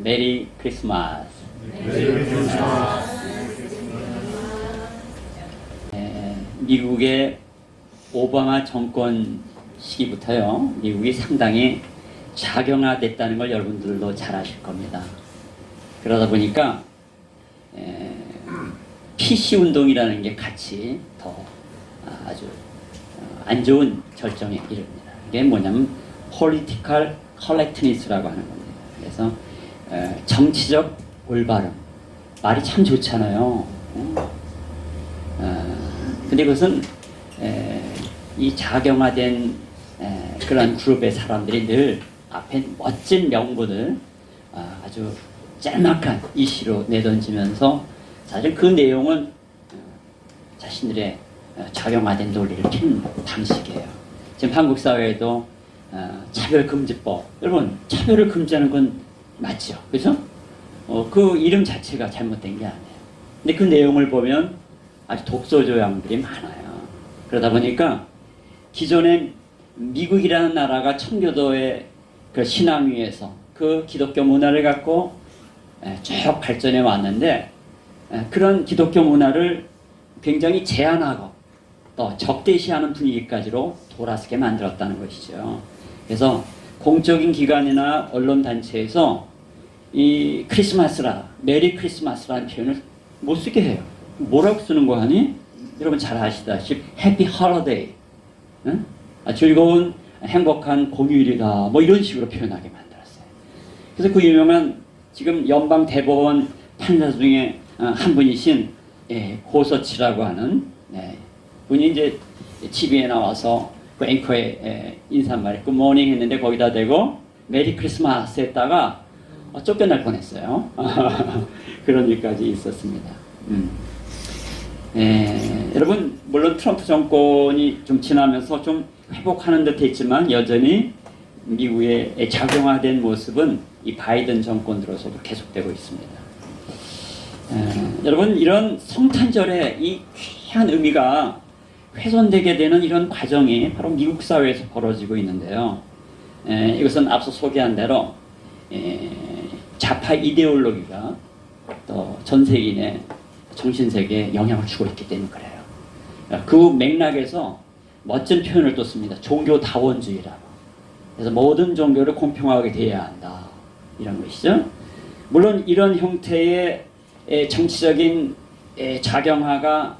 메리 크리스마스. 미국의 오바마 정권 시기부터요, 미국이 상당히 작용화됐다는 걸 여러분들도 잘 아실 겁니다. 그러다 보니까 PC 운동이라는 게 같이 더 아주 안 좋은 절정에 이릅니다. 이게 뭐냐면 political correctness라고 하는 겁니다. 그래서 정치적 올바름, 말이 참 좋잖아요. 근데 그것은 이 작용화된 그런 그룹의 사람들이 늘 앞에 멋진 명분을 아주 짤막한 이슈로 내던지면서 사실 그 내용은 자신들의 작용화된 논리를 피는 방식이에요. 지금 한국 사회에도 차별금지법, 여러분 차별을 금지하는 건 맞죠, 그죠? 그 이름 자체가 잘못된 게 아니에요. 근데 그 내용을 보면 아주 독소 조항들이 많아요. 그러다 보니까 기존엔 미국이라는 나라가 청교도의 그 신앙 위에서 그 기독교 문화를 갖고 쭉 발전해 왔는데, 그런 기독교 문화를 굉장히 제한하고 또 적대시하는 분위기까지로 돌아서게 만들었다는 것이죠. 그래서 공적인 기관이나 언론 단체에서 이 크리스마스라, 메리 크리스마스라는 표현을 못 쓰게 해요. 뭐라고 쓰는 거 하니? 여러분 잘 아시다시피 해피 홀리데이, 응? 즐거운 행복한 공휴일이다, 뭐 이런 식으로 표현하게 만들었어요. 그래서 그 유명한 지금 연방 대법원 판사 중에 한 분이신 고서치라고 하는 분이 이제 TV에 나와서 그 앵커의 인사말에 굿모닝 했는데 거기다 대고 메리 크리스마스 했다가 쫓겨날 뻔했어요. 그런 일까지 있었습니다. 여러분 물론 트럼프 정권이 좀 지나면서 좀 회복하는 듯 했지만 여전히 미국의 작용화된 모습은 이 바이든 정권 들어서도 계속되고 있습니다. 여러분 이런 성탄절의 이 귀한 의미가 훼손되게 되는 이런 과정이 바로 미국 사회에서 벌어지고 있는데요. 이것은 앞서 소개한 대로 좌파 이데올로기가 또 전 세계인의 정신세계에 영향을 주고 있기 때문에 그래요. 그 맥락에서 멋진 표현을 또 씁니다. 종교다원주의라고. 그래서 모든 종교를 공평하게 대해야 한다, 이런 것이죠. 물론 이런 형태의 정치적인 작용화가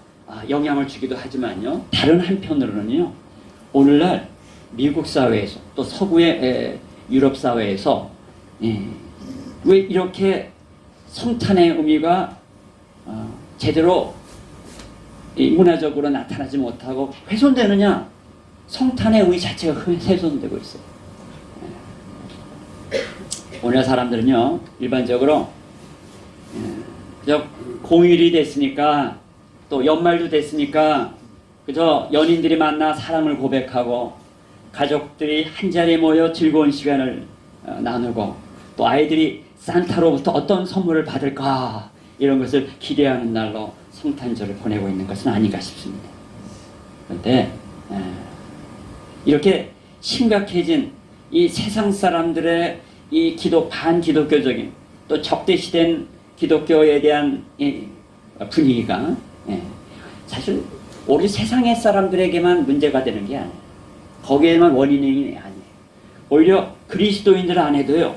영향을 주기도 하지만요, 다른 한편으로는요, 오늘날 미국 사회에서 또 서구의 유럽 사회에서 왜 이렇게 성탄의 의미가 제대로 문화적으로 나타나지 못하고 훼손되느냐? 성탄의 의미 자체가 훼손되고 있어요. 오늘 사람들은요, 일반적으로 그저 공휴일이 됐으니까 또 연말도 됐으니까 그저 연인들이 만나 사랑을 고백하고 가족들이 한자리에 모여 즐거운 시간을 나누고 또 아이들이 산타로부터 어떤 선물을 받을까 이런 것을 기대하는 날로 성탄절을 보내고 있는 것은 아닌가 싶습니다. 그런데 이렇게 심각해진 이 세상 사람들의 이 반기독교적인 또 적대시된 기독교에 대한 이 분위기가 사실 우리 세상의 사람들에게만 문제가 되는 게 아니에요. 거기에만 원인이 아니에요. 오히려 그리스도인들 안에도요,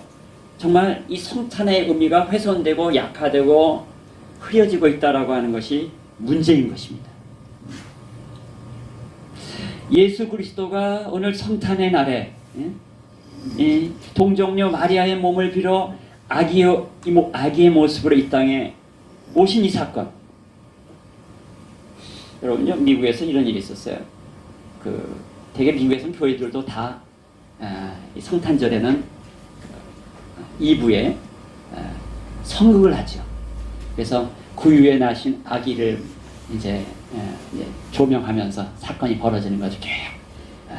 정말 이 성탄의 의미가 훼손되고 약화되고 흐려지고 있다라고 하는 것이 문제인 것입니다. 예수 그리스도가 오늘 성탄의 날에 이 동정녀 마리아의 몸을 빌어 아기의 모습으로 이 땅에 오신 이 사건, 여러분요, 미국에서 이런 일이 있었어요. 되게 미국에서는 교회들도 다 이 성탄절에는 2부에 성극을 하죠. 그래서 구유에 나신 아기를 이제 조명하면서 사건이 벌어지는 거죠.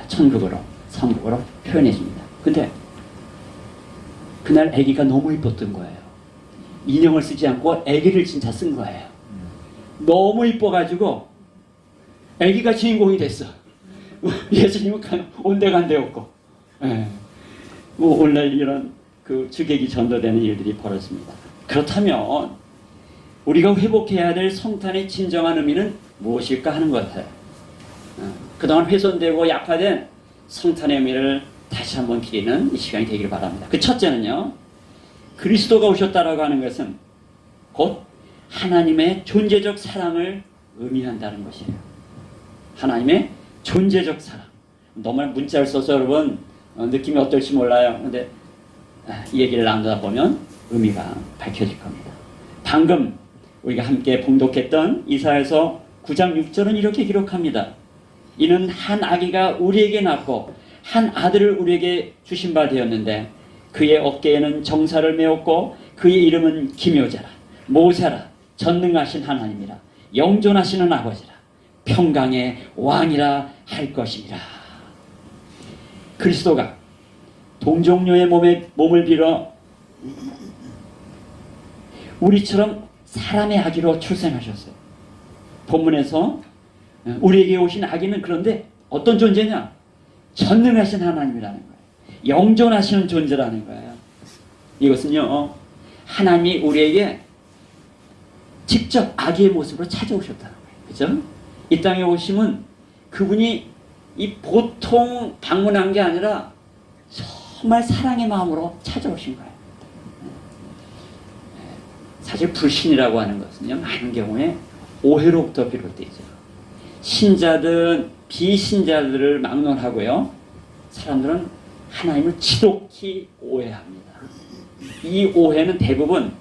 천극으로, 성극으로 표현해 줍니다. 근데 그날 아기가 너무 이뻤던 거예요. 인형을 쓰지 않고 아기를 진짜 쓴 거예요. 너무 이뻐가지고 아기가 주인공이 됐어. 예수님은 온데간데 없고. 뭐 오늘날 이런 그 주객이 전도되는 일들이 벌어집니다. 그렇다면 우리가 회복해야 될 성탄의 진정한 의미는 무엇일까 하는 것 같아요. 그동안 훼손되고 약화된 성탄의 의미를 다시 한번 기리는 이 시간이 되기를 바랍니다. 그 첫째는요, 그리스도가 오셨다라고 하는 것은 곧 하나님의 존재적 사랑을 의미한다는 것이에요. 하나님의 존재적 사랑. 너무 문자를 써서 여러분 느낌이 어떨지 몰라요. 근데 이 얘기를 나누다 보면 의미가 밝혀질 겁니다. 방금 우리가 함께 봉독했던 이사야서 9장 6절은 이렇게 기록합니다. 이는 한 아기가 우리에게 낳고 한 아들을 우리에게 주신 바 되었는데 그의 어깨에는 정사를 메었고 그의 이름은 기묘자라 모사라 전능하신 하나님이라 영존하시는 아버지라 평강의 왕이라 할 것입니다. 그리스도가 동정녀의 몸을 빌어 우리처럼 사람의 아기로 출생하셨어요. 본문에서 우리에게 오신 아기는 그런데 어떤 존재냐? 전능하신 하나님이라는 거예요. 영존하시는 존재라는 거예요. 이것은요, 하나님이 우리에게 직접 아기의 모습으로 찾아오셨다는 거예요. 그죠? 이 땅에 오심은 그분이 이 보통 방문한 게 아니라 정말 사랑의 마음으로 찾아오신 거예요. 사실 불신이라고 하는 것은요, 많은 경우에 오해로부터 비롯되죠. 신자든 비신자들을 막론하고요, 사람들은 하나님을 지독히 오해합니다. 이 오해는 대부분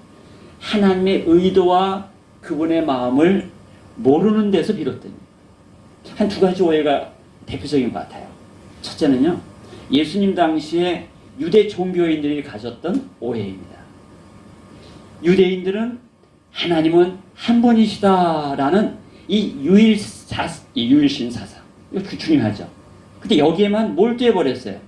하나님의 의도와 그분의 마음을 모르는 데서 비롯됩니다. 한 두 가지 오해가 대표적인 것 같아요. 첫째는요, 예수님 당시에 유대 종교인들이 가졌던 오해입니다. 유대인들은 하나님은 한 분이시다라는 이 유일신 사상, 이거 중요하죠. 근데 여기에만 몰두해 버렸어요.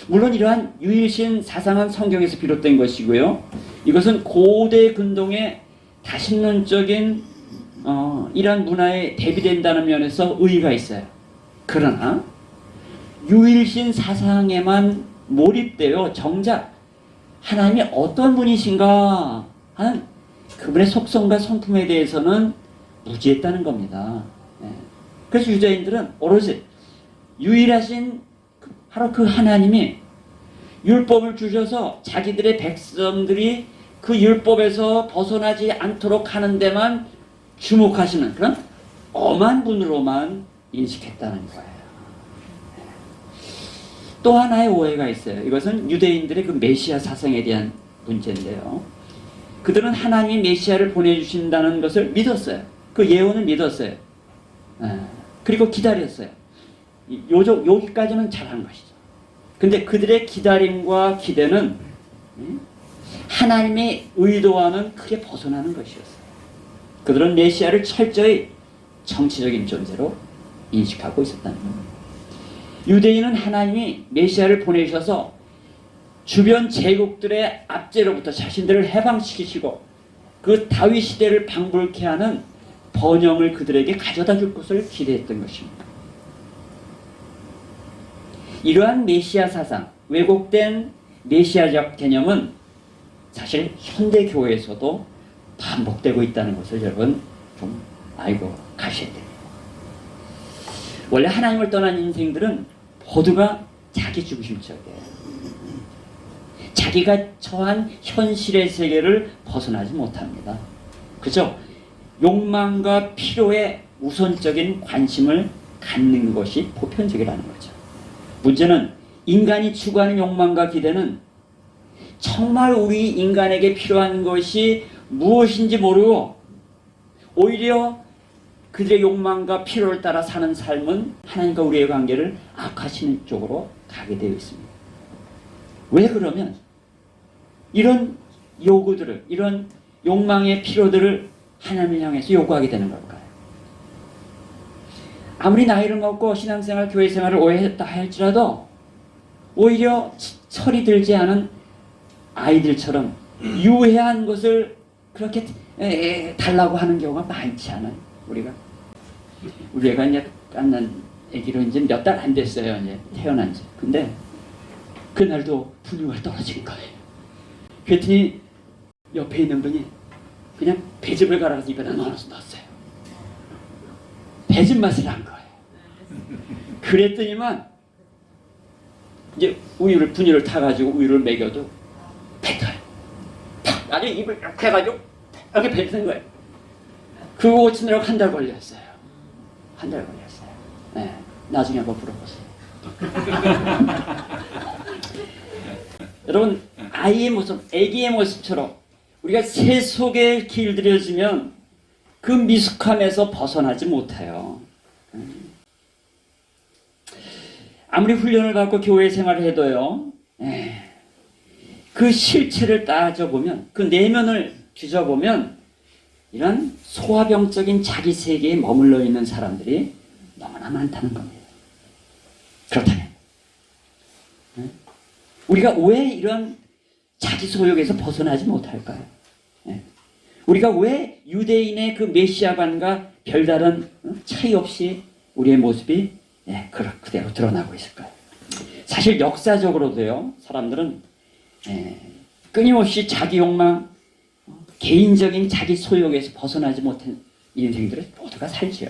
물론 이러한 유일신 사상은 성경에서 비롯된 것이고요, 이것은 고대 근동의 다신론적인 이러한 문화에 대비된다는 면에서 의의가 있어요. 그러나 유일신 사상에만 몰입되어 정작 하나님이 어떤 분이신가 하는 그분의 속성과 성품에 대해서는 무지했다는 겁니다. 그래서 유대인들은 오로지 유일하신 바로 그 하나님이 율법을 주셔서 자기들의 백성들이 그 율법에서 벗어나지 않도록 하는 데만 주목하시는 그런 엄한 분으로만 인식했다는 거예요. 또 하나의 오해가 있어요. 이것은 유대인들의 그 메시아 사상에 대한 문제인데요. 그들은 하나님이 메시아를 보내주신다는 것을 믿었어요. 그 예언을 믿었어요. 그리고 기다렸어요. 여기까지는 잘한 것이죠. 근데 그들의 기다림과 기대는 하나님의 의도와는 크게 벗어나는 것이었어요. 그들은 메시아를 철저히 정치적인 존재로 인식하고 있었다는 겁니다. 유대인은 하나님이 메시아를 보내셔서 주변 제국들의 압제로부터 자신들을 해방시키시고 그 다윗 시대를 방불케 하는 번영을 그들에게 가져다 줄 것을 기대했던 것입니다. 이러한 메시아 사상, 왜곡된 메시아적 개념은 사실 현대 교회에서도 반복되고 있다는 것을 여러분 좀 알고 가셔야 됩니다. 원래 하나님을 떠난 인생들은 모두가 자기 중심적이에요. 자기가 처한 현실의 세계를 벗어나지 못합니다. 그죠? 욕망과 필요에 우선적인 관심을 갖는 것이 보편적이라는 거죠. 문제는 인간이 추구하는 욕망과 기대는 정말 우리 인간에게 필요한 것이 무엇인지 모르고 오히려 그들의 욕망과 필요를 따라 사는 삶은 하나님과 우리의 관계를 악화시키는 쪽으로 가게 되어 있습니다. 왜 그러면 이런 요구들을, 이런 욕망의 필요들을 하나님을 향해서 요구하게 되는 걸까요? 아무리 나이를 먹고 신앙생활, 교회생활을 오래 했다 할지라도 오히려 철이 들지 않은 아이들처럼 유해한 것을 그렇게 달라고 하는 경우가 많지 않아요. 우리 애가 이제 깐난 애기로 이제 몇 달 안 됐어요. 이제 태어난 지. 근데 그날도 분유가 떨어진 거예요. 그랬더니 옆에 있는 분이 그냥 배즙을 갈아서 입에다 넣었어요. 배즙 맛을 한 거예요. 그랬더니만 이제 분유를 타가지고 우유를 먹여도 뱉어요. 나중에 입을 이렇게 해가지고 이렇게 뱉는 거예요. 그거 고치느라고 한 달 걸렸어요. 한 달 걸렸어요. 네, 나중에 한번 물어보세요. 여러분, 아이의 모습, 아기의 모습처럼 우리가 세속에 길들여지면 그 미숙함에서 벗어나지 못해요. 아무리 훈련을 받고 교회 생활을 해도요, 그 실체를 따져보면, 그 내면을 뒤져보면 이런 소화병적인 자기 세계에 머물러 있는 사람들이 너무나 많다는 겁니다. 그렇다면 우리가 왜 이런 자기 소욕에서 벗어나지 못할까요? 우리가 왜 유대인의 그 메시아관과 별다른 차이 없이 우리의 모습이 그대로 드러나고 있을까요? 사실 역사적으로도요, 사람들은 끊임없이 자기 욕망, 개인적인 자기 소욕에서 벗어나지 못한 인생들을 모두가 살지요.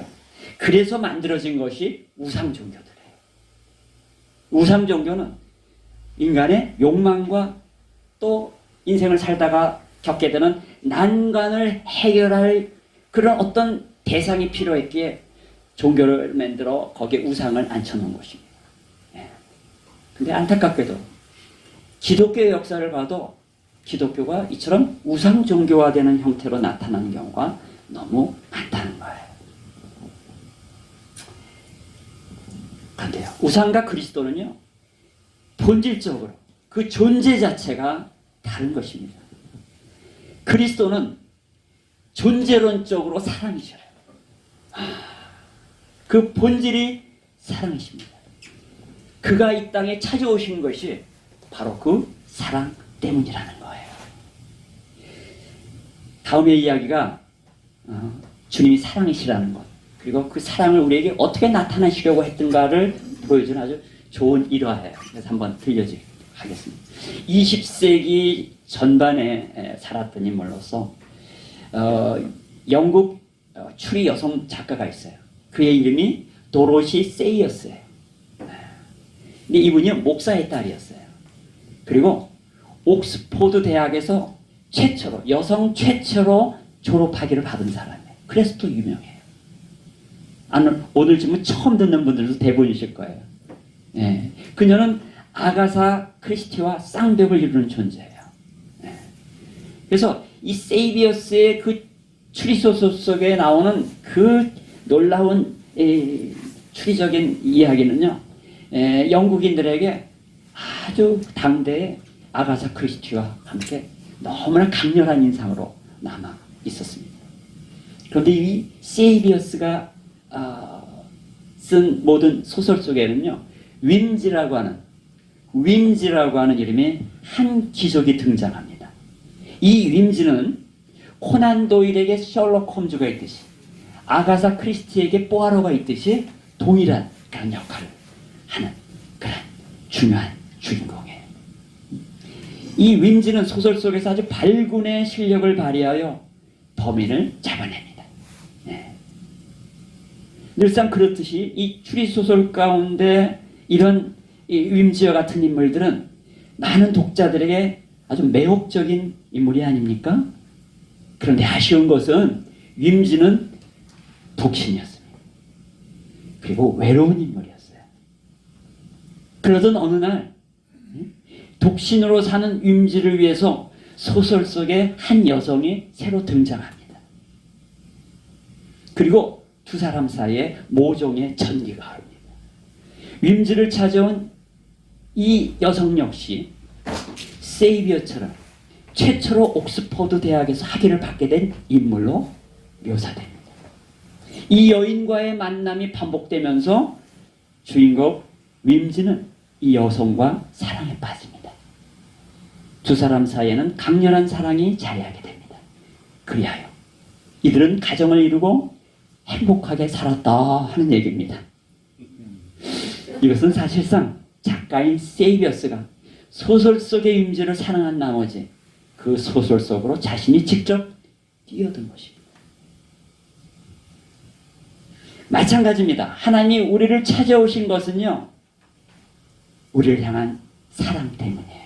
그래서 만들어진 것이 우상 종교들이에요. 우상 종교는 인간의 욕망과 또 인생을 살다가 겪게 되는 난관을 해결할 그런 어떤 대상이 필요했기에 종교를 만들어 거기에 우상을 앉혀놓은 것입니다. 근데 안타깝게도 기독교의 역사를 봐도 기독교가 이처럼 우상 종교화되는 형태로 나타나는 경우가 너무 많다는 거예요. 그런데요, 우상과 그리스도는요, 본질적으로 그 존재 자체가 다른 것입니다. 그리스도는 존재론적으로 사랑이셔요. 그 본질이 사랑이십니다. 그가 이 땅에 찾아오신 것이 바로 그 사랑 때문이라는 거예요. 다음의 이야기가 주님이 사랑이시라는 것, 그리고 그 사랑을 우리에게 어떻게 나타나시려고 했던가를 보여주는 아주 좋은 일화예요. 그래서 한번 들려드리겠습니다. 20세기 전반에 살았던 인물로서 영국 추리 여성 작가가 있어요. 그의 이름이 도로시 세이어스예요. 근데 이분이 목사의 딸이었어요. 그리고 옥스포드 대학에서 최초로, 여성 최초로 졸업학위를 받은 사람이에요. 그래서 또 유명해요. 오늘 지금 처음 듣는 분들도 대부분이실 거예요. 그녀는 아가사 크리스티와 쌍벽을 이루는 존재예요. 그래서 이 세이비어스의 그 추리소설 속에 나오는 그 놀라운 추리적인 이야기는요, 영국인들에게 아주 당대의 아가사 크리스티와 함께 너무나 강렬한 인상으로 남아 있었습니다. 그런데 이 세이비어스가 쓴 모든 소설 속에는요, 윈지라고 하는 이름의 한 귀족이 등장합니다. 이 윈지는 코난 도일에게 셜록 홈즈가 있듯이, 아가사 크리스티에게 포아로가 있듯이 동일한 그런 역할을 하는 그런 중요한 주인공이에요. 이 윈지는 소설 속에서 아주 발군의 실력을 발휘하여 범인을 잡아냅니다. 늘상 그렇듯이 이 추리소설 가운데 이런 이 윈지와 같은 인물들은 많은 독자들에게 아주 매혹적인 인물이 아닙니까? 그런데 아쉬운 것은 윈지는 독신이었습니다. 그리고 외로운 인물이었어요. 그러던 어느 날 독신으로 사는 윈지를 위해서 소설 속에 한 여성이 새로 등장합니다. 그리고 두 사람 사이에 모종의 전기가 흐릅니다. 윈지를 찾아온 이 여성 역시 세이비어처럼 최초로 옥스포드 대학에서 학위를 받게 된 인물로 묘사됩니다. 이 여인과의 만남이 반복되면서 주인공 윈지는 이 여성과 사랑에 빠집니다. 두 사람 사이에는 강렬한 사랑이 자리하게 됩니다. 그리하여 이들은 가정을 이루고 행복하게 살았다 하는 얘기입니다. 이것은 사실상 작가인 세이비어스가 소설 속의 윈지를 사랑한 나머지 그 소설 속으로 자신이 직접 뛰어든 것입니다. 마찬가지입니다. 하나님이 우리를 찾아오신 것은요, 우리를 향한 사랑 때문이에요.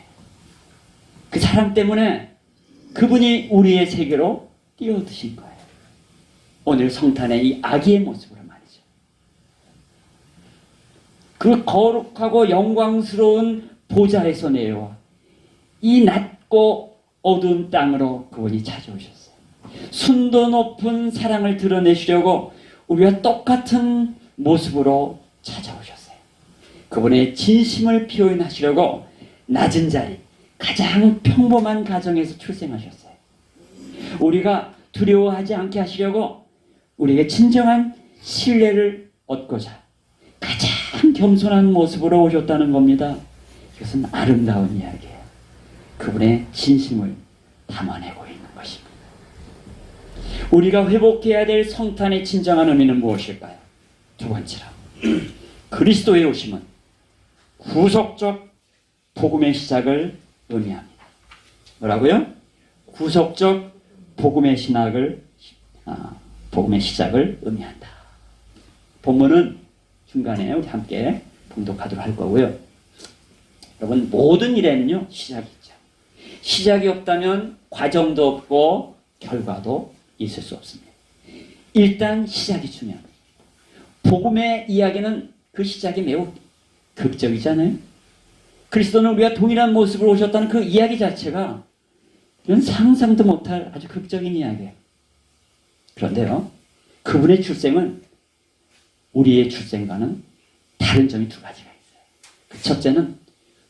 그 사랑 때문에 그분이 우리의 세계로 뛰어드신 거예요. 오늘 성탄의 이 아기의 모습으로 말이죠. 그 거룩하고 영광스러운 보좌에서 내려와 이 낮고 어두운 땅으로 그분이 찾아오셨어요. 순도 높은 사랑을 드러내시려고 우리와 똑같은 모습으로 찾아오셨어요. 그분의 진심을 표현하시려고 낮은 자리, 가장 평범한 가정에서 출생하셨어요. 우리가 두려워하지 않게 하시려고 우리에게 진정한 신뢰를 얻고자 가장 겸손한 모습으로 오셨다는 겁니다. 이것은 아름다운 이야기예요. 그분의 진심을 담아내고 있는 것입니다. 우리가 회복해야 될 성탄의 진정한 의미는 무엇일까요? 두 번째로, 그리스도의 오심은 구속적 복음의 시작을 의미합니다. 뭐라고요? 구속적 복음의 복음의 시작을 의미한다. 본문은 중간에 우리 함께 봉독하도록 할 거고요. 여러분, 모든 일에는요, 시작이 있죠. 시작이 없다면 과정도 없고 결과도 있을 수 없습니다. 일단 시작이 중요합니다. 복음의 이야기는 그 시작이 매우 극적이잖아요. 그리스도는 우리가 동일한 모습으로 오셨다는 그 이야기 자체가 이건 상상도 못할 아주 극적인 이야기예요. 그런데요, 그분의 출생은 우리의 출생과는 다른 점이 두 가지가 있어요. 그 첫째는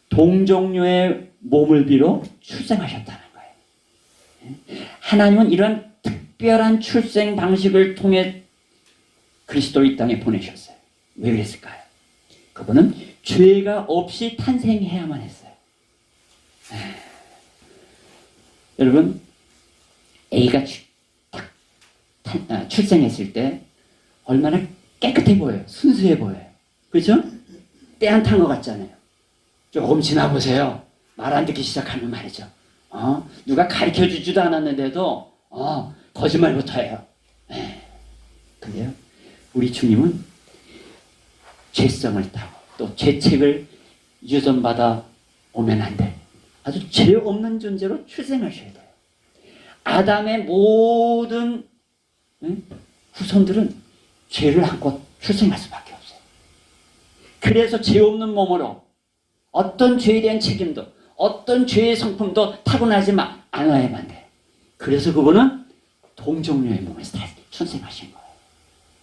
동정녀의 몸을 빌어 출생하셨다는 거예요. 하나님은 이러한 특별한 출생 방식을 통해 그리스도를 이 땅에 보내셨어요. 왜 그랬을까요? 그분은 죄가 없이 탄생해야만 했어요. 여러분, A가 출생했을 때 얼마나 깨끗해 보여요. 순수해 보여요. 그렇죠? 때 안 탄 것 같잖아요. 조금 지나보세요. 말 안 듣기 시작하면 말이죠. 누가 가르쳐주지도 않았는데도 거짓말부터 해요. 근데요, 우리 주님은 죄성을 타고 또 죄책을 유전받아 오면 안 돼. 아주 죄 없는 존재로 출생하셔야 돼요. 아담의 모든 후손들은 죄를 안고 출생할 수밖에 없어요. 그래서 죄 없는 몸으로 어떤 죄에 대한 책임도 어떤 죄의 성품도 타고나지 않아야만 돼. 그래서 그분은 동정녀의 몸에서 출생하신 거예요.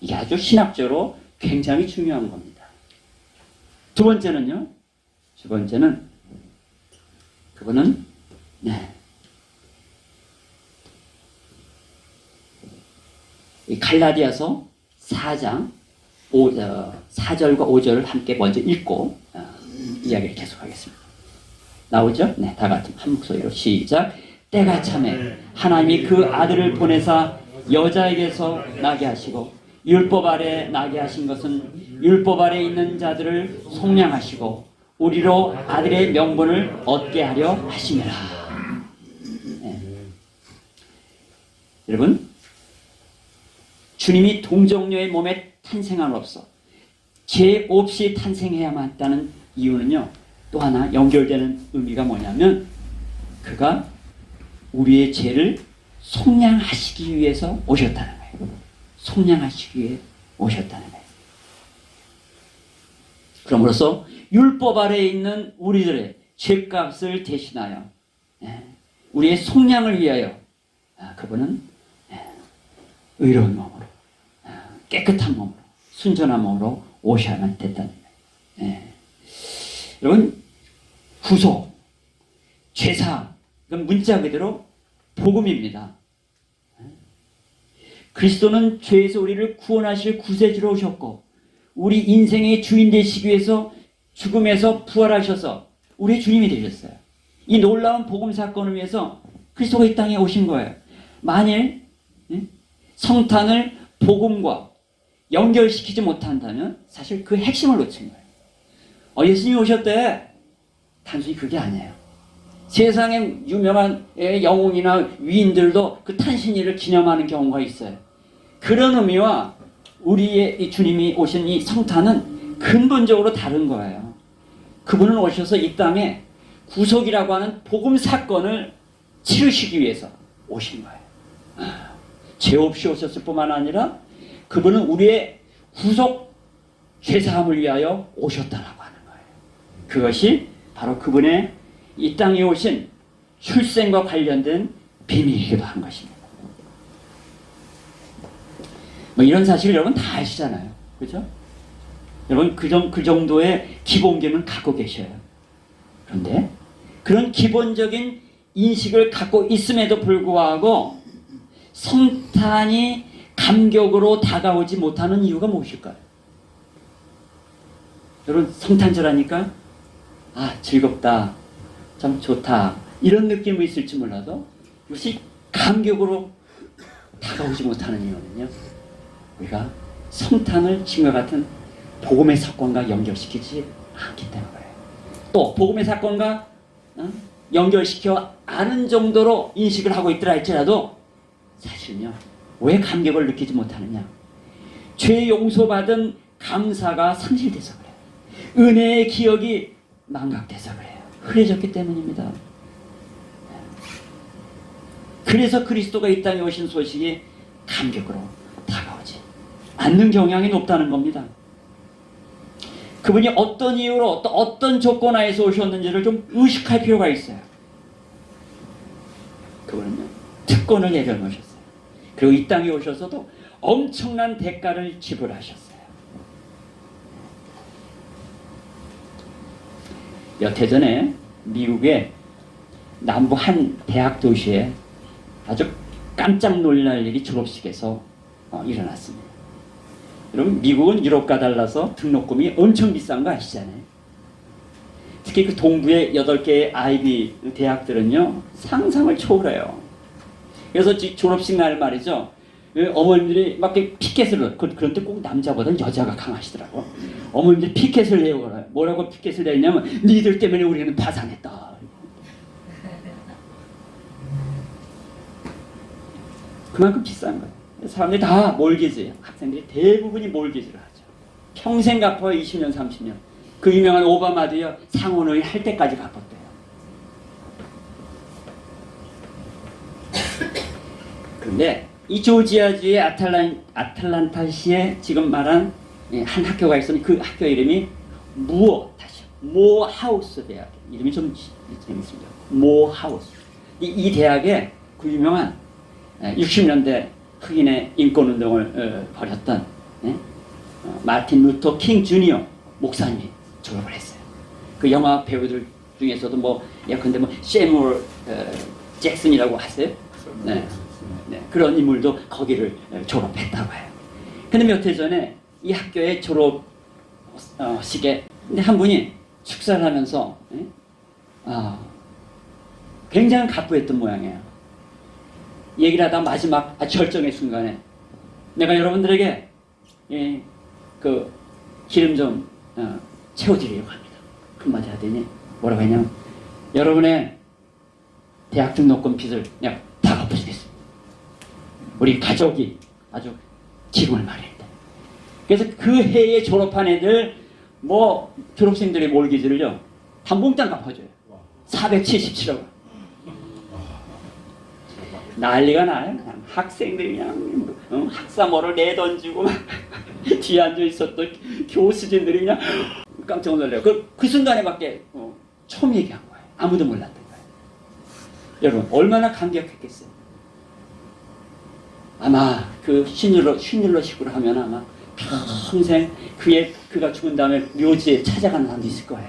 이게 아주 신학적으로 굉장히 중요한 겁니다. 두 번째는요. 두 번째는 그분은 이 갈라디아서 4장 4절과 5절을 함께 먼저 읽고 이야기를 계속하겠습니다. 나오죠? 네, 다 같이 한 목소리로 시작. 때가 참에 하나님이 그 아들을 보내사 여자에게서 나게 하시고 율법 아래 나게 하신 것은 율법 아래 있는 자들을 속량하시고 우리로 아들의 명분을 얻게 하려 하심이라. 여러분, 주님이 동정녀의 몸에 탄생함으로써 죄 없이 탄생해야만 했다는 이유는요, 또 하나 연결되는 의미가 뭐냐면 그가 우리의 죄를 속량하시기 위해서 오셨다는 거예요. 속량하시기 위해 오셨다는 거예요. 그러므로써 율법 아래에 있는 우리들의 죄값을 대신하여 우리의 속량을 위하여 그분은 의로운 몸으로 깨끗한 몸으로 순전한 몸으로 오셔야만 됐다는 거예요. 여러분, 구속, 죄사, 이건 문자 그대로 복음입니다. 그리스도는 죄에서 우리를 구원하실 구세주로 오셨고 우리 인생의 주인 되시기 위해서 죽음에서 부활하셔서 우리의 주님이 되셨어요. 이 놀라운 복음 사건을 위해서 그리스도가 이 땅에 오신 거예요. 만일 성탄을 복음과 연결시키지 못한다면 사실 그 핵심을 놓친 거예요. 예수님이 오셨대. 단순히 그게 아니에요. 세상에 유명한 영웅이나 위인들도 그 탄신일을 기념하는 경우가 있어요. 그런 의미와 우리의 이 주님이 오신 이 성탄은 근본적으로 다른 거예요. 그분은 오셔서 이 땅에 구속이라고 하는 복음 사건을 치르시기 위해서 오신 거예요. 죄 없이 오셨을 뿐만 아니라 그분은 우리의 구속 죄사함을 위하여 오셨다라고 하는 거예요. 그것이 바로 그분의 이 땅에 오신 출생과 관련된 비밀이기도 한 것입니다. 뭐 이런 사실을 여러분 다 아시잖아요. 그죠? 여러분 그 정도의 기본기는 갖고 계셔요. 그런데 그런 기본적인 인식을 갖고 있음에도 불구하고 성탄이 감격으로 다가오지 못하는 이유가 무엇일까요? 여러분 성탄절 하니까 즐겁다, 참 좋다 이런 느낌이 있을지 몰라도 이것이 감격으로 다가오지 못하는 이유는요, 우리가 성탄을 지금과 같은 복음의 사건과 연결시키지 않기 때문에, 또 복음의 사건과 연결시켜 아는 정도로 인식을 하고 있더라 할지라도 사실은요, 왜 감격을 느끼지 못하느냐? 죄 용서받은 감사가 상실돼서 그래요. 은혜의 기억이 망각돼서 그래요. 흐려졌기 때문입니다. 그래서 그리스도가 이 땅에 오신 소식이 감격으로 다가오지 않는 경향이 높다는 겁니다. 그분이 어떤 이유로 어떤 조건 하에서 오셨는지를 좀 의식할 필요가 있어요. 그분은요, 특권을 내려놓으셨어요. 그리고 이 땅에 오셔서도 엄청난 대가를 지불하셨어요. 몇 해 전에 미국의 남부 한 대학 도시에 아주 깜짝 놀랄 일이 졸업식에서 일어났습니다. 여러분 미국은 유럽과 달라서 등록금이 엄청 비싼 거 아시잖아요. 특히 그 동부의 8개의 아이비 대학들은요 상상을 초월해요. 그래서 졸업식 날 말이죠, 어머님들이 막 피켓을, 그런데 꼭 남자보다는 여자가 강하시더라고. 어머님들이 피켓을 내요. 뭐라고 피켓을 내냐면 니들 때문에 우리는 파산했다. 그만큼 비싼 거예요. 사람들이 다 몰기지, 학생들이 대부분이 몰기지를 하죠. 평생 갚아요. 20년 30년. 그 유명한 오바마도요 상원의 할 때까지 갚았대요. 그런데 이 조지아주의 아틀란타시에 지금 말한 한 학교가 있었는데 그 학교 이름이 모하우스 대학. 이름이 좀 재밌습니다. 모하우스. 이 대학에 그 유명한 60년대 흑인의 인권운동을 벌였던 마틴 루터 킹 주니어 목사님이 졸업을 했어요. 그 영화 배우들 중에서도 예컨대 셰무얼 잭슨이라고 하세요? 네. 그런 인물도 거기를 졸업했다고 해요. 근데 몇 해 전에 이 학교의 졸업식에 한 분이 축사를 하면서 굉장히 가부했던 모양이에요. 얘기를 하다 마지막 절정의 순간에 내가 여러분들에게 그 기름 좀 채워드리려고 합니다. 한마디 하더니 뭐라고 했냐면 여러분의 대학 등록금 빚을 내가 다 갚아주겠습니다. 우리 가족이 아주 기름을 말했다. 그래서 그 해에 졸업한 애들 졸업생들의 몰기지를요 한 몽땅 갚아줘요. 477억 원. 난리가 나요. 그냥 학생들이 그냥 학사모를 내던지고 뒤에 앉아 있었던 교수진들이 그냥 깜짝 놀래요. 그 순간에밖에 처음 얘기한 거예요. 아무도 몰랐던 거예요. 여러분 얼마나 감격했겠어요. 아마 그 쉰율로식으로 하면 아마 평생 그가 죽은 다음에 묘지에 찾아가는 사람도 있을 거예요.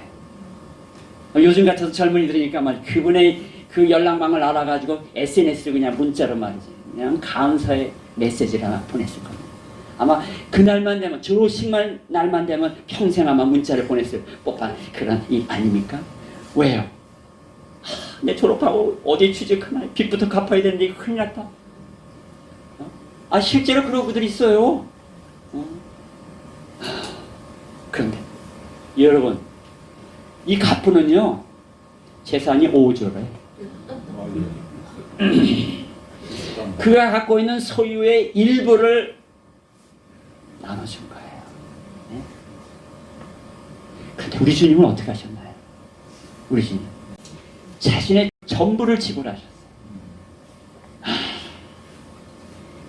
요즘 같아서 젊은이들이니까 그분의 그 연락망을 알아가지고 SNS를 그냥 문자로 말이지 그냥 감사의 메시지를 하나 보냈을 겁니다. 아마 그날만 되면 졸업식 날만 되면 평생 아마 문자를 보냈을 법한 그런 일 아닙니까? 왜요? 내 졸업하고 어디 취직하나 빚부터 갚아야 되는데 이거 큰일 났다. 실제로 그런 분들이 있어요. 그런데 여러분 이 가부는요 재산이 5조래. 그가 갖고 있는 소유의 일부를 나눠준 거예요. 네? 근데 우리 주님은 어떻게 하셨나요? 우리 주님 자신의 전부를 지불하셨어요.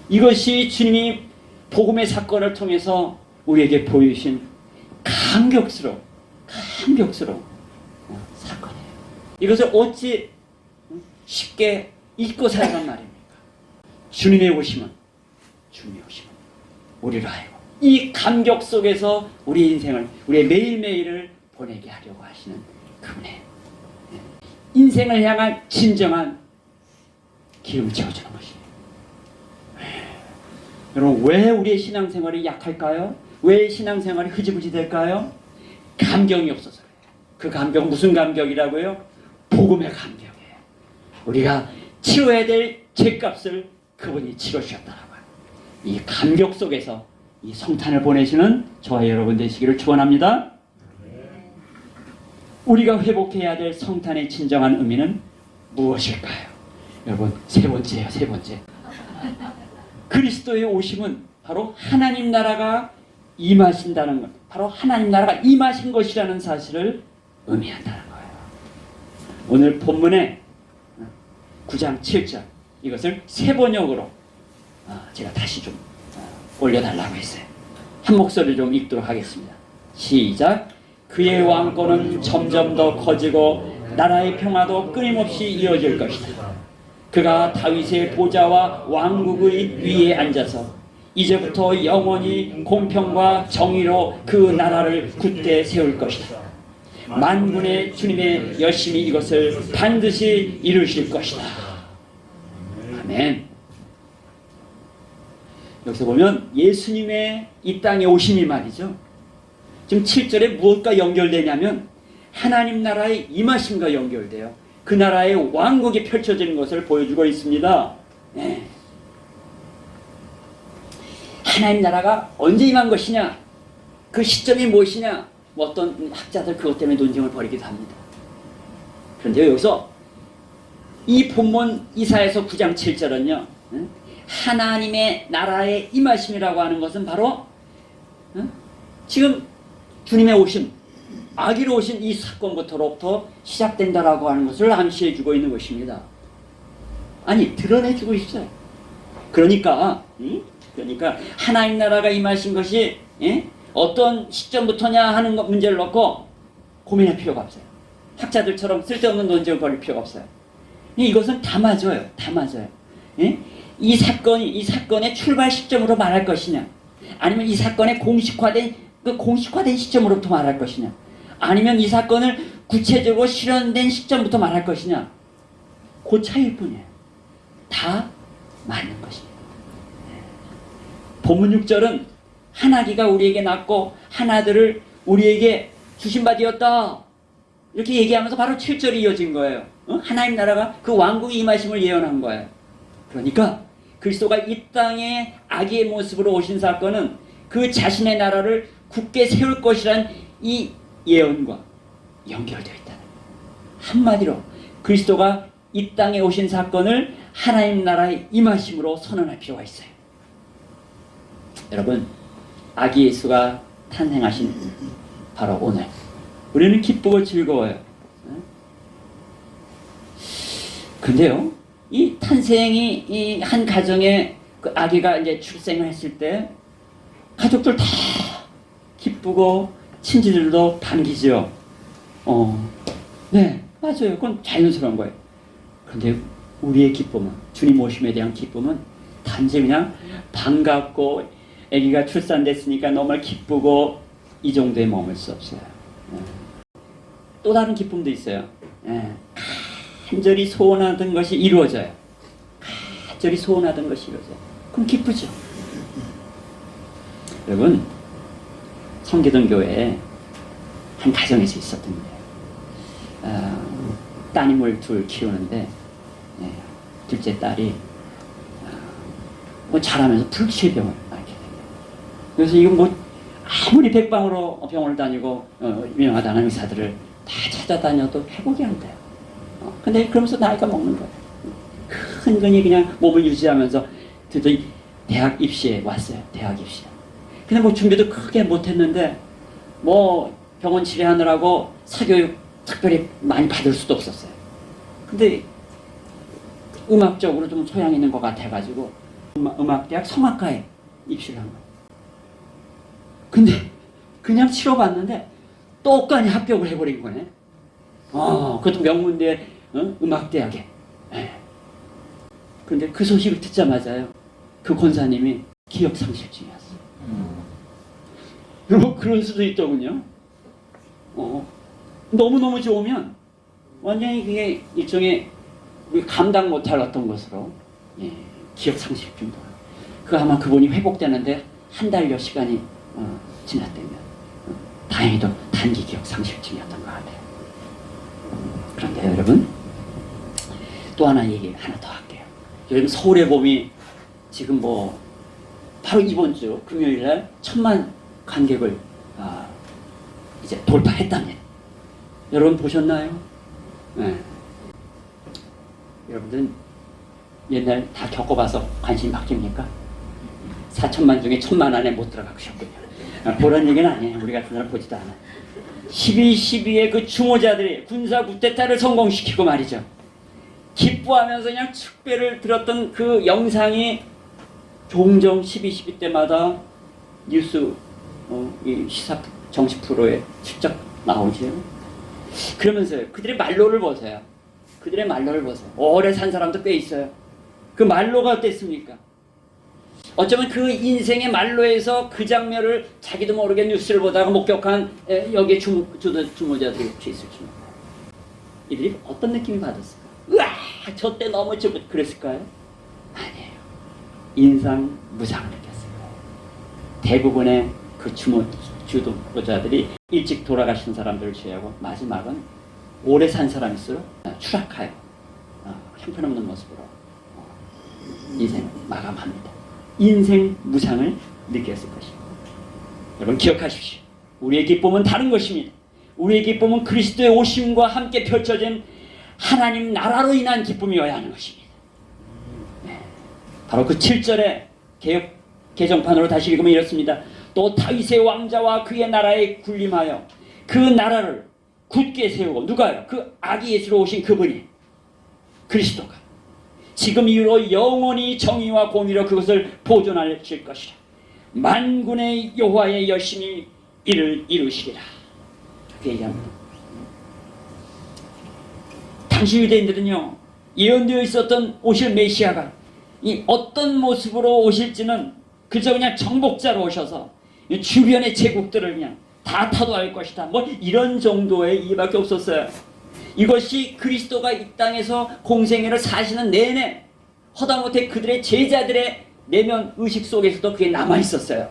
이것이 주님이 복음의 사건을 통해서 우리에게 보여주신 감격스러운 사건이에요. 이것을 어찌 쉽게 잊고 살아간 말입니까? 주님의 오심은 우리로 하여금 이 감격 속에서 우리 인생을, 우리의 매일매일을 보내게 하려고 하시는 그분의 인생을 향한 진정한 기름을 채워주는 것입니다. 여러분, 왜 우리의 신앙생활이 약할까요? 왜 신앙생활이 흐지부지 될까요? 감격이 없어서 그래요. 그 감격, 무슨 감격이라고요? 복음의 감격이에요. 우리가 치러야 될 죄값을 그분이 치러주셨다라고요. 이 감격 속에서 이 성탄을 보내시는 저와 여러분 되시기를 축원합니다. 우리가 회복해야 될 성탄의 진정한 의미는 무엇일까요? 여러분, 세 번째예요. 세 번째. 그리스도의 오심은 바로 하나님 나라가 임하신다는 것, 바로 하나님 나라가 임하신 것이라는 사실을 의미한다는 거예요. 오늘 본문에 9장 7절 이것을 세 번역으로 제가 다시 좀 올려달라고 했어요. 한 목소리를 좀 읽도록 하겠습니다. 시작. 그의 왕권은 점점 더 커지고 나라의 평화도 끊임없이 이어질 것이다. 그가 다윗의 보좌와 왕국의 위에 앉아서 이제부터 영원히 공평과 정의로 그 나라를 굳게 세울 것이다. 만군의 주님의 열심히 이것을 반드시 이루실 것이다. 아멘. 여기서 보면 예수님의 이 땅에 오심이 말이죠. 지금 7절에 무엇과 연결되냐면 하나님 나라의 임하심과 연결돼요. 그 나라의 왕국이 펼쳐지는 것을 보여주고 있습니다. 네. 하나님 나라가 언제 임한 것이냐, 그 시점이 무엇이냐, 어떤 학자들 그것 때문에 논쟁을 벌이기도 합니다. 그런데 여기서 이 본문 이사야서 9장 7절은요, 하나님의 나라의 임하심이라고 하는 것은 바로 지금 주님의 오심, 아기로 오신 이 사건부터로부터 시작된다라고 하는 것을 암시해주고 있는 것입니다. 아니, 드러내주고 있어요. 그러니까 하나님 나라가 임하신 것이 어떤 시점부터냐 하는 문제를 놓고 고민할 필요가 없어요. 학자들처럼 쓸데없는 논쟁을 벌일 필요가 없어요. 이것은 다 맞아요. 다 맞아요. 이 사건의 출발 시점으로 말할 것이냐, 아니면 이 사건의 공식화된 시점으로부터 말할 것이냐, 아니면 이 사건을 구체적으로 실현된 시점부터 말할 것이냐, 그 차이일 뿐이에요. 다 맞는 것입니다. 본문 6절은 한 아기가 우리에게 낳고 한 아들을 우리에게 주신 바 되었다, 이렇게 얘기하면서 바로 7절이 이어진 거예요. 하나님 나라가 그 왕국의 임하심을 예언한 거예요. 그러니까 그리스도가 이 땅에 아기의 모습으로 오신 사건은 그 자신의 나라를 굳게 세울 것이란 이 예언과 연결되어 있다는 거예요. 한마디로 그리스도가 이 땅에 오신 사건을 하나님 나라의 임하심으로 선언할 필요가 있어요. 여러분, 아기 예수가 탄생하신 바로 오늘 우리는 기쁘고 즐거워요. 근데요, 이 탄생이 이 한 가정에 그 아기가 이제 출생을 했을 때 가족들 다 기쁘고 친지들도 반기죠. 네, 맞아요. 그건 자연스러운 거예요. 그런데 우리의 기쁨은, 주님 오심에 대한 기쁨은 단지 그냥 반갑고 아기가 출산됐으니까 너무 기쁘고 이 정도에 머물 수 없어요. 또 다른 기쁨도 있어요. 간절히 소원하던 것이 이루어져요. 간절히 소원하던 것이 이루어져요. 그럼 기쁘죠. 여러분, 성계동 교회에 한 가정에서 있었던 일이에요. 따님을 둘 키우는데 둘째 딸이 자라면서 불치병을 앓게 돼요. 그래서 이건 아무리 백방으로 병원을 다니고 유명하다는 의사들을 다 찾아다녀도 회복이 안 돼요. 근데 그러면서 나이가 먹는 거예요. 흔근히 그냥 몸을 유지하면서 드디어 대학 입시에 왔어요. 대학 입시. 근데 뭐 준비도 크게 못했는데 뭐 병원 치료하느라고 사교육 특별히 많이 받을 수도 없었어요. 근데 음악적으로 좀 소양 있는 것 같아가지고 음악대학 성악과에 입시를 한 거예요. 근데 그냥 치러봤는데 똑같이 합격을 해버린 거네. 그것도 명문대 음악대학에. 그런데 그 소식을 듣자마자요, 그 권사님이 기억상실증이었어요. 여러분, 그럴 수도 있더군요. 너무너무 좋으면 완전히 그게 일종의 감당 못할 어떤 것으로, 기억상실증. 그 아마 그분이 회복되는데 한 달여 시간이 지났다면 다행히도 단기 기억상실증이었던 것 같아요. 그런데 여러분, 또 하나 얘기 하나 더 할게요. 요즘 서울의 봄이 지금 뭐 바로 이번 주 금요일날 1000만 관객을 이제 돌파했답니다. 여러분 보셨나요? 네. 여러분들은 옛날 다 겪어봐서 관심 바뀝니까? 4천만 중에 1000만 안에 못 들어가셨군요. 보란 얘기는 아니에요. 우리 같은 사람 보지도 않아요. 12.12의 그 주모자들이 군사 쿠데타를 성공시키고 말이죠. 기뻐하면서 그냥 축배를 들었던 그 영상이 종종 12.12 때마다 뉴스 이 시사 정치 프로에 슬쩍 나오죠. 그러면서 그들의 말로를 보세요. 그들의 말로를 보세요. 오래 산 사람도 꽤 있어요. 그 말로가 어땠습니까? 어쩌면 그 인생의 말로에서 그 장면을 자기도 모르게 뉴스를 보다가 목격한 여기에 주모자들이 혹시 있을지 몰라요. 이들이 어떤 느낌이 받았을까? 으아! 저 때 너무 그랬을까요? 아니에요. 인상 무상을 느꼈어요. 대부분의 그 주도자들이 일찍 돌아가신 사람들을 제외하고 마지막은 오래 산 사람일수록 추락하여 형편없는 모습으로 인생을 마감합니다. 인생 무상을 느꼈을 것입니다. 여러분 기억하십시오. 우리의 기쁨은 다른 것입니다. 우리의 기쁨은 그리스도의 오심과 함께 펼쳐진 하나님 나라로 인한 기쁨이어야 하는 것입니다. 바로 그 7절에 개정판으로 다시 읽으면 이렇습니다. 또 다윗의 왕자와 그의 나라에 군림하여 그 나라를 굳게 세우고, 누가요? 그 아기 예수로 오신 그분이, 그리스도가 지금 이후로 영원히 정의와 공의로 그것을 보존하실 것이라. 만군의 여호와의 열심히 이를 이루시리라. 그렇게 얘기합니다. 당시 유대인들은요, 예언되어 있었던 오실 메시아가 이 어떤 모습으로 오실지는 그저 그냥 정복자로 오셔서 주변의 제국들을 그냥 다 타도할 것이다, 뭐 이런 정도의 이해밖에 없었어요. 이것이 그리스도가 이 땅에서 공생애를 사시는 내내 허다못해 그들의 제자들의 내면 의식 속에서도 그게 남아있었어요.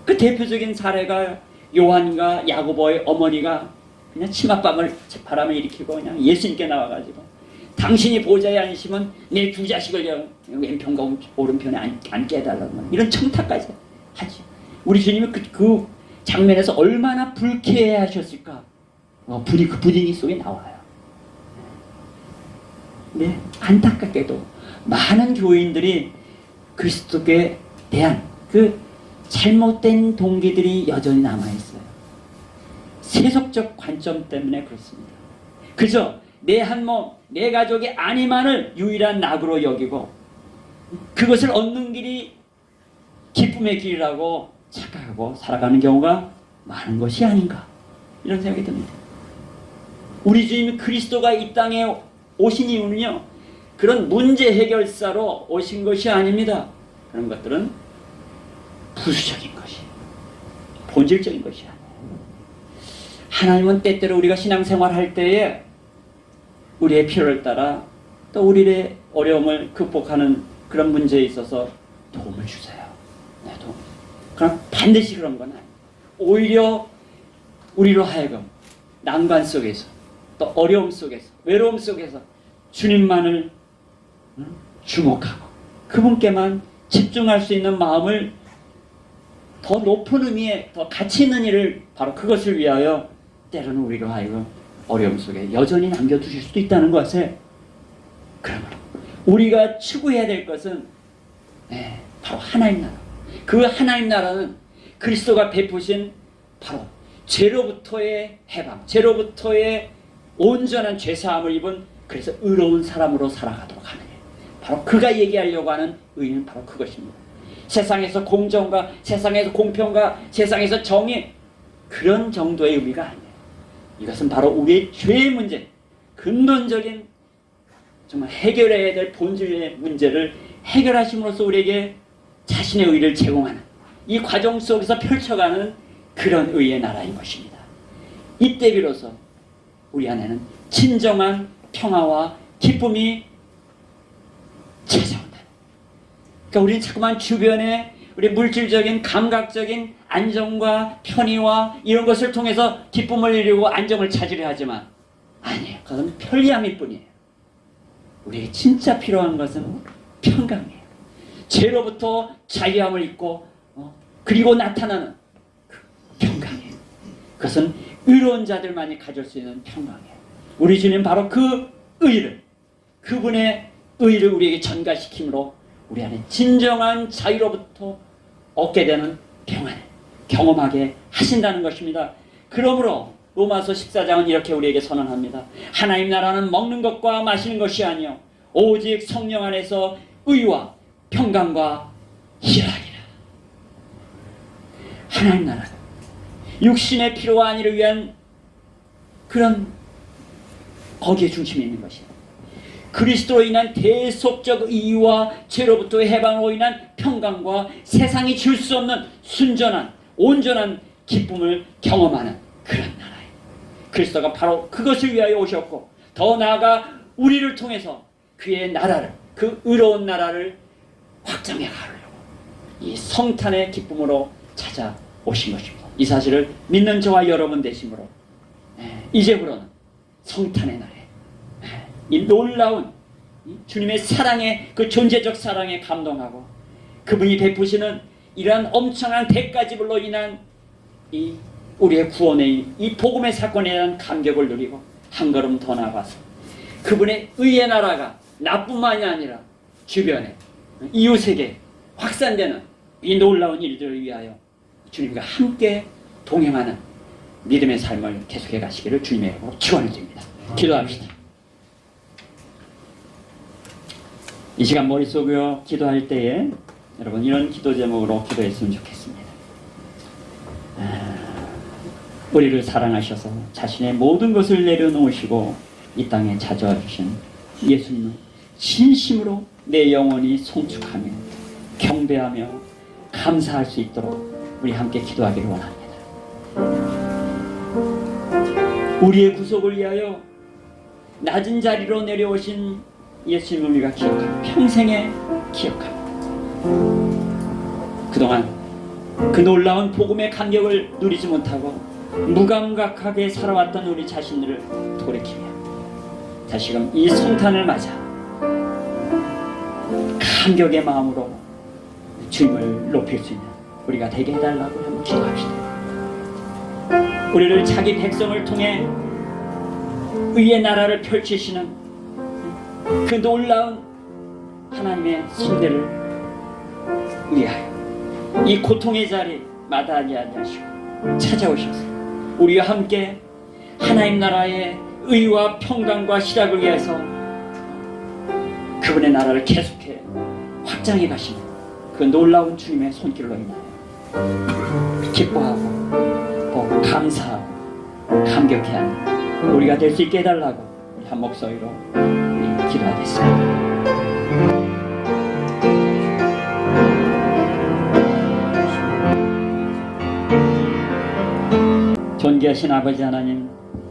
그 대표적인 사례가 요한과 야고보의 어머니가 그냥 치맛밤을 바람을 일으키고 그냥 예수님께 나와가지고, 당신이 보좌에 앉으시면 내 두 자식을 왼편과 오른편에 앉게 해달라고, 이런 청탁까지 하죠. 우리 주님이 그 장면에서 얼마나 불쾌해 하셨을까. 그 분위기 속에 나와요. 네, 안타깝게도 많은 교인들이 그리스도께 대한 그 잘못된 동기들이 여전히 남아있어요. 세속적 관점 때문에 그렇습니다. 그저 내 한몸, 내 가족의 안위만을 유일한 낙으로 여기고 그것을 얻는 길이 기쁨의 길이라고 착각하고 살아가는 경우가 많은 것이 아닌가, 이런 생각이 듭니다. 우리 주님 그리스도가 이 땅에 오신 이유는요, 그런 문제 해결사로 오신 것이 아닙니다. 그런 것들은 부수적인 것이, 본질적인 것이 아니에요. 하나님은 때때로 우리가 신앙생활 할 때에 우리의 필요를 따라 또 우리의 어려움을 극복하는 그런 문제에 있어서 도움을 주세요. 네, 도움. 그럼 반드시 그런 건 아니에요. 오히려 우리로 하여금 난관 속에서, 또 어려움 속에서, 외로움 속에서 주님만을 주목하고 그분께만 집중할 수 있는 마음을, 더 높은 의미의 더 가치 있는 일을, 바로 그것을 위하여 때로는 우리로 하여금 어려움 속에 여전히 남겨두실 수도 있다는 것에, 그러므로 우리가 추구해야 될 것은 바로 하나님 나라. 그 하나님 나라는 그리스도가 베푸신 바로 죄로부터의 해방, 죄로부터의 온전한 죄사함을 입은, 그래서 의로운 사람으로 살아가도록 하는 일. 바로 그가 얘기하려고 하는 의는 바로 그것입니다. 세상에서 공정과 세상에서 공평과 세상에서 정의, 그런 정도의 의미가 아니에요. 이것은 바로 우리의 죄의 문제, 근본적인 정말 해결해야 될 본질의 문제를 해결하심으로써 우리에게 자신의 의를 제공하는, 이 과정 속에서 펼쳐가는 그런 의의 나라인 것입니다. 이때 비로소 우리 안에는 진정한 평화와 기쁨이 찾아온다. 그러니까 우리는 자꾸만 주변에 우리 물질적인 감각적인 안정과 편의와 이런 것을 통해서 기쁨을 이루고 안정을 찾으려 하지만 아니에요. 그것은 편리함일 뿐이에요. 우리에게 진짜 필요한 것은 평강이에요. 죄로부터 자유함을 입고 그리고 나타나는 그 평강이에요. 그것은 의로운 자들만이 가질 수 있는 평강이에요. 우리 주님 바로 그 의를, 그분의 의를 우리에게 전가시킴으로 우리 안에 진정한 자유로부터 얻게 되는 평안을 경험하게 하신다는 것입니다. 그러므로 로마서 14장은 이렇게 우리에게 선언합니다. 하나님 나라는 먹는 것과 마시는 것이 아니요 오직 성령 안에서 의와 평강과 희락이라. 하나님 나라는 육신의 피로와 안위를 위한 그런 거기에 중심이 있는 것이에요. 그리스도로 인한 대속적 의와 죄로부터의 해방으로 인한 평강과 세상이 줄 수 없는 순전한 온전한 기쁨을 경험하는 그런 나라예요. 그리스도가 바로 그것을 위하여 오셨고, 더 나아가 우리를 통해서 그의 나라를, 그 의로운 나라를 확장해 가려고 이 성탄의 기쁨으로 찾아오신 것입니다. 이 사실을 믿는 저와 여러분 되심으로 이제부로는 성탄의 날에 이 놀라운 주님의 사랑에, 그 존재적 사랑에 감동하고 그분이 베푸시는 이러한 엄청난 대가지불로 인한 이 우리의 구원의 이 복음의 사건에 대한 감격을 누리고 한 걸음 더 나아가서 그분의 의의 나라가 나뿐만이 아니라 주변에 이웃에게 확산되는 이 놀라운 일들을 위하여 주님과 함께 동행하는 믿음의 삶을 계속해 가시기를 주님의 이름으로 축원을 드립니다. 기도합시다. 이 시간 머릿속으로 기도할 때에 여러분 이런 기도 제목으로 기도했으면 좋겠습니다. 우리를 사랑하셔서 자신의 모든 것을 내려놓으시고 이 땅에 찾아와 주신 예수님을 진심으로 내 영혼이 송축하며 경배하며 감사할 수 있도록 우리 함께 기도하기를 원합니다. 우리의 구속을 위하여 낮은 자리로 내려오신 예수님을 우리가 기억하고 평생에 기억합니다. 그동안 그 놀라운 복음의 감격을 누리지 못하고 무감각하게 살아왔던 우리 자신들을 돌이키며 다시금 이 성탄을 맞아 감격의 마음으로 주님을 높일 수 있는 우리가 되게 해달라고 한번 기도합시다. 우리를 자기 백성을 통해 의의 나라를 펼치시는 그 놀라운 하나님의 선대를 위하여 이 고통의 자리 마다하지 아니하시고 찾아오셔서 우리와 함께 하나님 나라의 의와 평강과 희락을 위해서 그분의 나라를 계속해 확장해 가시는 그 놀라운 주님의 손길로 인하여 기뻐하고 또 감사하고 감격해하는 우리가 될 수 있게 해달라고 우리 한 목소리로 우리 기도하겠습니다. 존귀하신 아버지 하나님,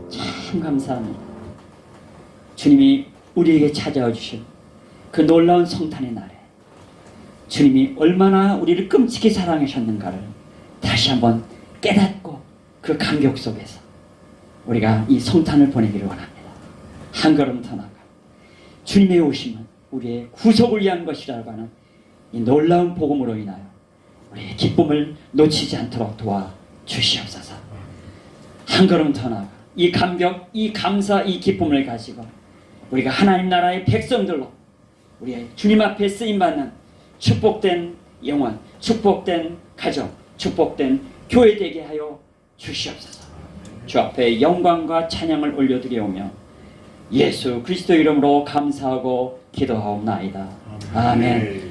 참 감사합니다. 주님이 우리에게 찾아와 주신 그 놀라운 성탄의 날에 주님이 얼마나 우리를 끔찍히 사랑하셨는가를 다시 한번 깨닫고 그 감격 속에서 우리가 이 성탄을 보내기를 원합니다. 한 걸음 더 나아가 주님의 오심은 우리의 구속을 위한 것이라고 하는 이 놀라운 복음으로 인하여 우리의 기쁨을 놓치지 않도록 도와주시옵소서. 한 걸음 더 나아가 이 감격, 이 감사, 이 기쁨을 가지고 우리가 하나님 나라의 백성들로 우리의 주님 앞에 쓰임받는 축복된 영혼, 축복된 가정, 축복된 교회 되게 하여 주시옵소서. 주 앞에 영광과 찬양을 올려드리오며 예수 그리스도 이름으로 감사하고 기도하옵나이다. 아멘.